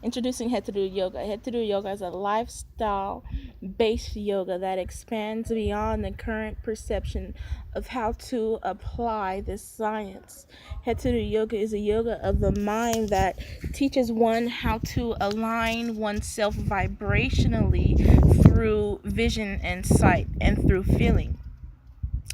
Introducing HetHeru Yoga. HetHeru Yoga is a lifestyle-based yoga that expands beyond the current perception of how to apply this science. HetHeru Yoga is a yoga of the mind that teaches one how to align oneself vibrationally through vision and sight and through feeling.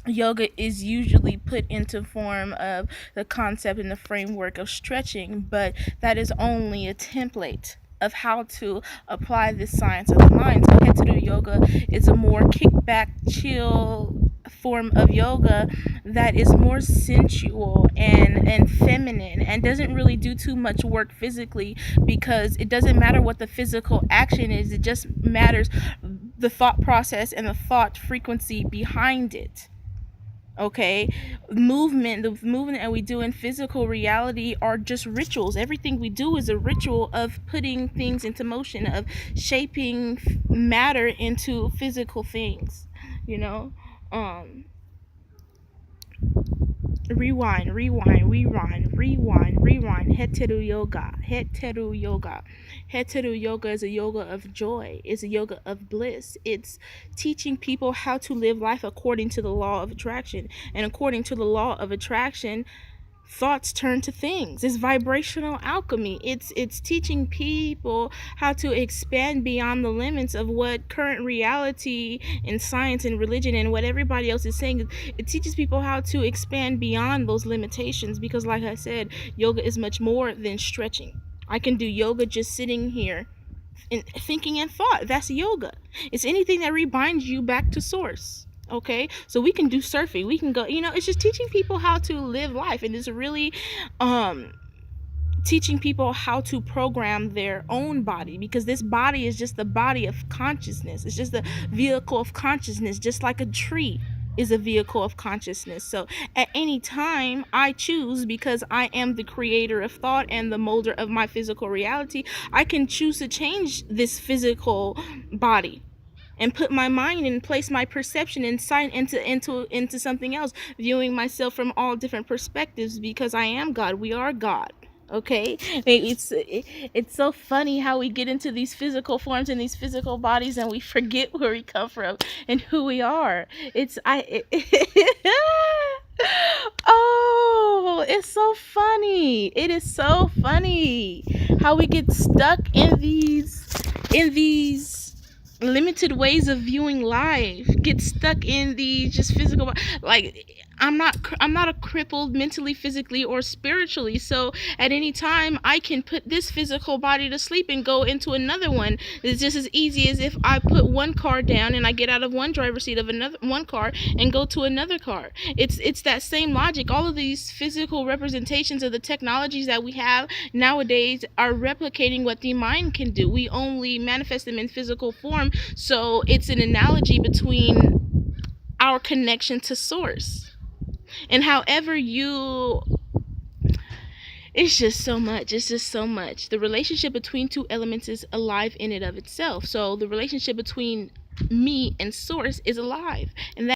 Yoga is usually put into form of the concept and the framework of stretching, but that is only a template of how to apply this science of the mind. So HetHeru Yoga is a more kickback, chill form of yoga that is more sensual and feminine and doesn't really do too much work physically, because it doesn't matter what the physical action is, it just matters the thought process and the thought frequency behind it. Okay, the movement that we do in physical reality are just rituals. Everything we do is a ritual of putting things into motion, of shaping matter into physical things, you know. um rewind. HetHeru Yoga. HetHeru Yoga is a yoga of joy. It's a yoga of bliss. It's teaching people how to live life according to the law of attraction. And according to the law of attraction, thoughts turn to things. It's vibrational alchemy. It's teaching people how to expand beyond the limits of what current reality and science and religion and what everybody else is saying. It teaches people how to expand beyond those limitations, because like I said, yoga is much more than stretching. I can do yoga just sitting here and thinking and thought. That's yoga. It's anything that rebinds you back to source. Okay, so we can do surfing, we can go, it's just teaching people how to live life, and it's really teaching people how to program their own body, because this body is just the body of consciousness. It's just the vehicle of consciousness, just like a tree is a vehicle of consciousness. So at any time I choose, because I am the creator of thought and the molder of my physical reality, I can choose to change this physical body and put my mind and place my perception and sight into something else, viewing myself from all different perspectives, because I am God. We are God. Okay, it's so funny how we get into these physical forms and these physical bodies, and we forget where we come from and who we are. Oh, it's so funny. It is so funny how we get stuck in these limited ways of viewing life, get stuck in the just physical, like I'm not a crippled mentally, physically, or spiritually. So at any time I can put this physical body to sleep and go into another one. It's just as easy as if I put one car down and I get out of one driver's seat of another one car and go to another car. It's that same logic. All of these physical representations of the technologies that we have nowadays are replicating what the mind can do. We only manifest them in physical form. So it's an analogy between our connection to source. And however you, it's just so much. It's just so much. The relationship between two elements is alive in and of itself. So the relationship between me and source is alive. And that